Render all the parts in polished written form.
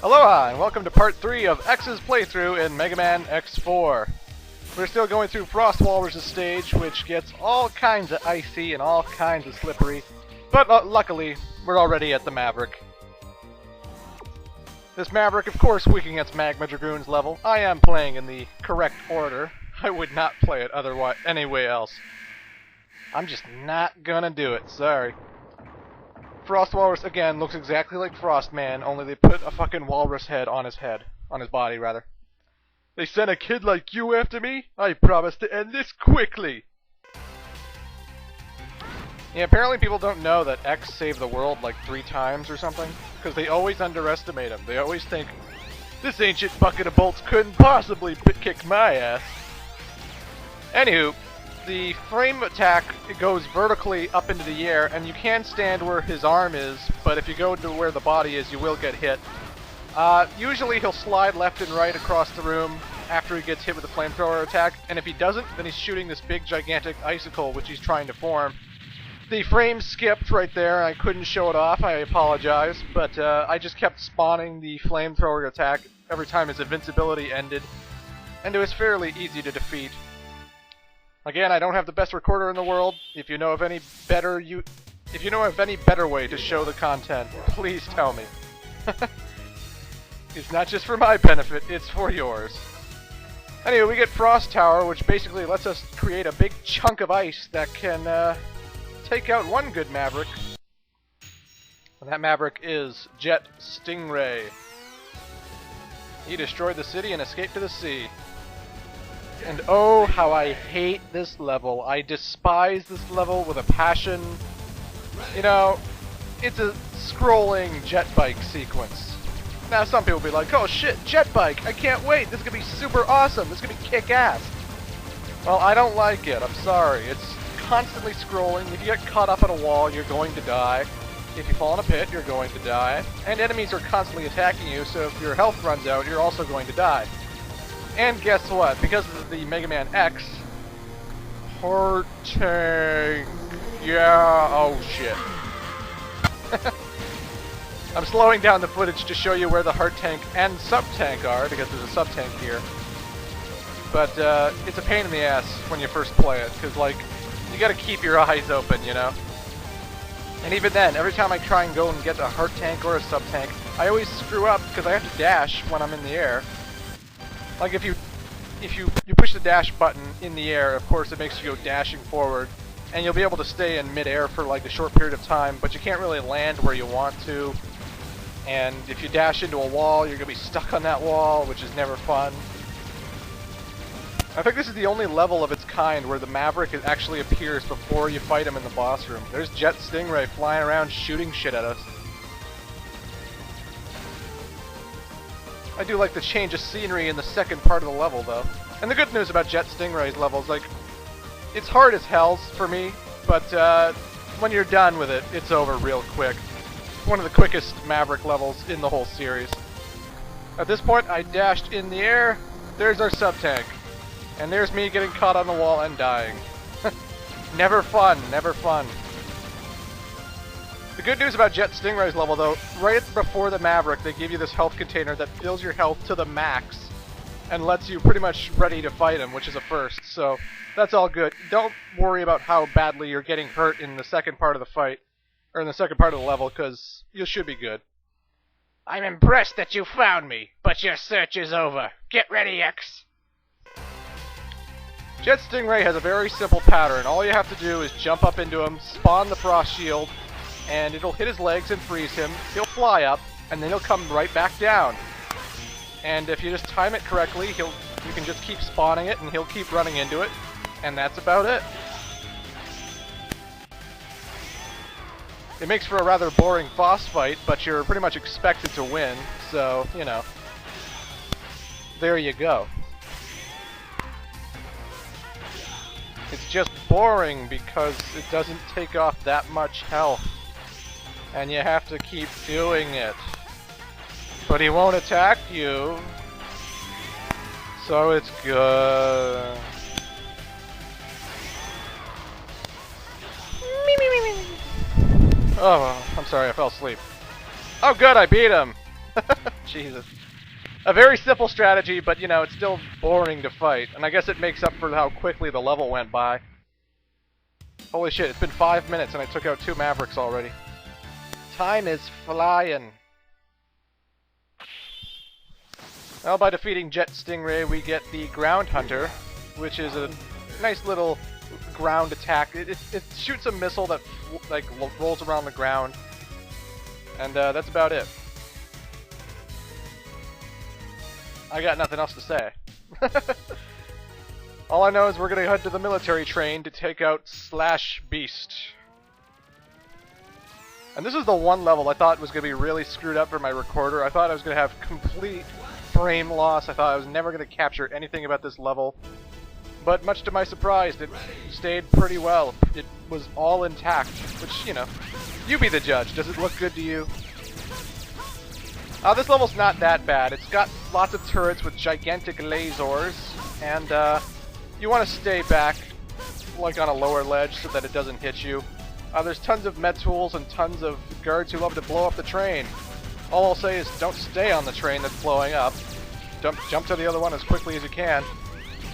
Aloha, and welcome to part 3 of X's playthrough in Mega Man X4. We're still going through Frost Walrus' stage, which gets all kinds of icy and all kinds of slippery, but luckily, we're already at the Maverick. This Maverick, of course, weak against Magma Dragoon's level. I am playing in the correct order. I would not play it otherwise, anyway else. I'm just not gonna do it, sorry. Frost Walrus, again, looks exactly like Frost Man, only they put a fucking walrus head. On his body, rather. They sent a kid like you after me? I promise to end this quickly! Yeah, apparently people don't know that X saved the world like 3 times or something, because they always underestimate him. They always think, this ancient bucket of bolts couldn't possibly kick my ass. Anywho, the frame attack, it goes vertically up into the air, and you can stand where his arm is, but if you go to where the body is, you will get hit. Usually he'll slide left and right across the room after he gets hit with a flamethrower attack, and if he doesn't, then he's shooting this big gigantic icicle which he's trying to form. The frame skipped right there, I couldn't show it off, I apologize, but I just kept spawning the flamethrower attack every time his invincibility ended, and it was fairly easy to defeat. Again, I don't have the best recorder in the world. If you know of any better way to show the content, please tell me. It's not just for my benefit, it's for yours. Anyway, we get Frost Tower, which basically lets us create a big chunk of ice that can take out one good Maverick. And that Maverick is Jet Stingray. He destroyed the city and escaped to the sea. And oh, how I hate this level. I despise this level with a passion. You know, it's a scrolling jet bike sequence. Now some people will be like, oh shit, jet bike, I can't wait, this is gonna be super awesome, this is gonna be kick-ass. Well, I don't like it, I'm sorry. It's constantly scrolling. If you get caught up on a wall, you're going to die. If you fall in a pit, you're going to die. And enemies are constantly attacking you, so if your health runs out, you're also going to die. And guess what? Because of the Mega Man X, heart tank. Yeah, oh shit. I'm slowing down the footage to show you where the heart tank and sub-tank are, because there's a sub-tank here. But it's a pain in the ass when you first play it, because like, you gotta keep your eyes open, you know? And even then, every time I try and go and get a heart tank or a sub-tank, I always screw up because I have to dash when I'm in the air. Like if you push the dash button in the air, of course it makes you go dashing forward, and you'll be able to stay in mid-air for like a short period of time, but you can't really land where you want to. And if you dash into a wall, you're gonna be stuck on that wall, which is never fun. I think this is the only level of its kind where the Maverick actually appears before you fight him in the boss room. There's Jet Stingray flying around shooting shit at us. I do like the change of scenery in the second part of the level, though. And the good news about Jet Stingray's level is, like, it's hard as hell for me, but when you're done with it, it's over real quick. One of the quickest Maverick levels in the whole series. At this point, I dashed in the air. There's our sub-tank. And there's me getting caught on the wall and dying. Never fun, never fun. The good news about Jet Stingray's level, though, right before the Maverick, they give you this health container that fills your health to the max and lets you pretty much ready to fight him, which is a first, so that's all good. Don't worry about how badly you're getting hurt in the second part of the fight, or in the second part of the level, because you should be good. I'm impressed that you found me, but your search is over. Get ready, X! Jet Stingray has a very simple pattern. All you have to do is jump up into him, spawn the frost shield, and it'll hit his legs and freeze him. He'll fly up, and then he'll come right back down. And if you just time it correctly, you can just keep spawning it, and he'll keep running into it, and that's about it. It makes for a rather boring boss fight, but you're pretty much expected to win, so, you know. There you go. It's just boring because it doesn't take off that much health. And you have to keep doing it. But he won't attack you. So it's good. Oh, I'm sorry, I fell asleep. Oh good, I beat him! Jesus. A very simple strategy, but you know, it's still boring to fight. And I guess it makes up for how quickly the level went by. Holy shit, it's been 5 minutes and I took out 2 Mavericks already. Time is flying. Well, by defeating Jet Stingray, we get the Ground Hunter, which is a nice little ground attack. It shoots a missile that like rolls around the ground. And that's about it. I got nothing else to say. All I know is we're gonna head to the military train to take out Slash Beast. And this is the one level I thought was gonna be really screwed up for my recorder. I thought I was gonna have complete frame loss. I thought I was never gonna capture anything about this level. But much to my surprise, it stayed pretty well. It was all intact, which, you know, you be the judge. Does it look good to you? This level's not that bad. It's got lots of turrets with gigantic lasers, and you want to stay back, like on a lower ledge, so that it doesn't hit you. There's tons of med tools and tons of guards who love to blow up the train. All I'll say is don't stay on the train that's blowing up. Jump to the other one as quickly as you can.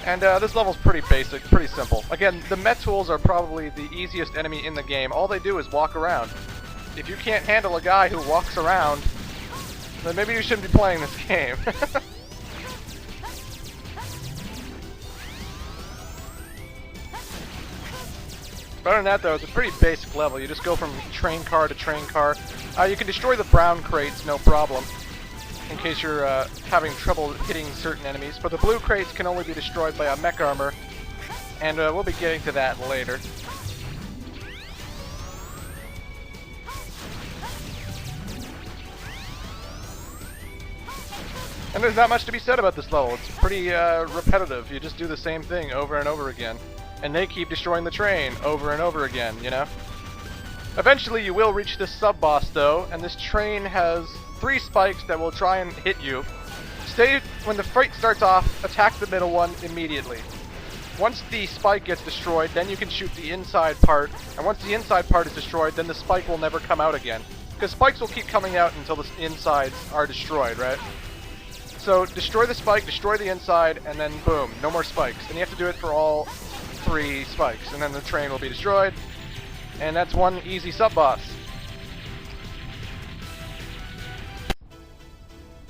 And this level's pretty basic, pretty simple. Again, the med tools are probably the easiest enemy in the game. All they do is walk around. If you can't handle a guy who walks around, then maybe you shouldn't be playing this game. Other than that, though, it's a pretty basic level. You just go from train car to train car. You can destroy the brown crates, no problem, in case you're having trouble hitting certain enemies. But the blue crates can only be destroyed by a mech armor, and we'll be getting to that later. And there's not much to be said about this level. It's pretty repetitive. You just do the same thing over and over again. And they keep destroying the train over and over again, you know? Eventually you will reach this sub-boss, though, and this train has 3 spikes that will try and hit you. When the fight starts off, attack the middle one immediately. Once the spike gets destroyed, then you can shoot the inside part, and once the inside part is destroyed, then the spike will never come out again. Because spikes will keep coming out until the insides are destroyed, right? So destroy the spike, destroy the inside, and then boom, no more spikes. And you have to do it for all 3 spikes, and then the train will be destroyed. And that's one easy sub-boss.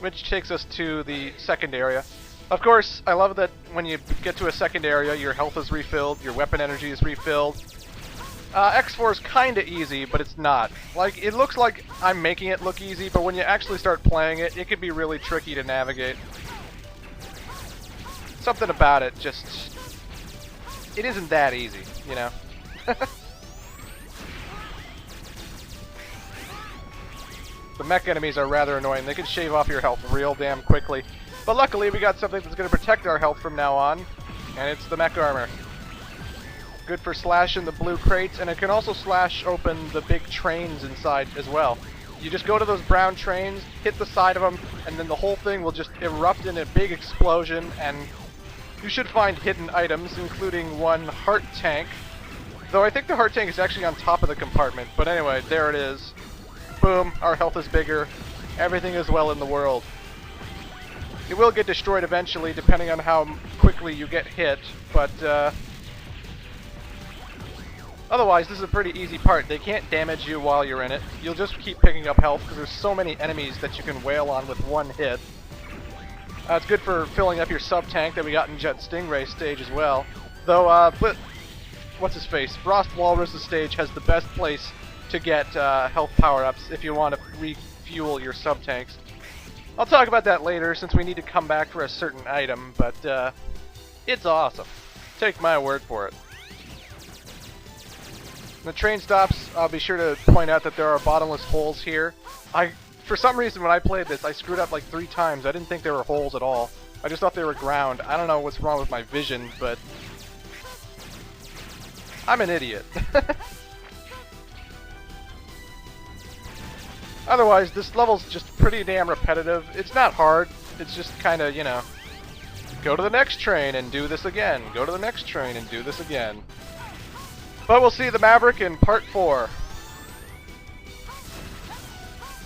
Which takes us to the second area. Of course, I love that when you get to a second area, your health is refilled, your weapon energy is refilled. X4 is kinda easy, but it's not. Like, it looks like I'm making it look easy, but when you actually start playing it, it can be really tricky to navigate. Something about it just... it isn't that easy, you know? The mech enemies are rather annoying. They can shave off your health real damn quickly. But luckily, we got something that's going to protect our health from now on, and it's the mech armor. Good for slashing the blue crates, and it can also slash open the big trains inside as well. You just go to those brown trains, hit the side of them, and then the whole thing will just erupt in a big explosion, and you should find hidden items, including one heart tank. Though I think the heart tank is actually on top of the compartment, but anyway, there it is. Boom, our health is bigger. Everything is well in the world. It will get destroyed eventually, depending on how quickly you get hit, but otherwise, this is a pretty easy part. They can't damage you while you're in it. You'll just keep picking up health, because there's so many enemies that you can wail on with one hit. It's good for filling up your sub-tank that we got in Jet Stingray stage as well. Though, what's his face? Frost Walrus' stage has the best place to get health power-ups if you want to refuel your sub-tanks. I'll talk about that later since we need to come back for a certain item, but it's awesome. Take my word for it. When the train stops, I'll be sure to point out that there are bottomless holes here. For some reason when I played this, I screwed up like 3 times. I didn't think there were holes at all. I just thought they were ground. I don't know what's wrong with my vision, but I'm an idiot. Otherwise, this level's just pretty damn repetitive. It's not hard. It's just kind of, you know, go to the next train and do this again. Go to the next train and do this again. But we'll see the Maverick in part 4.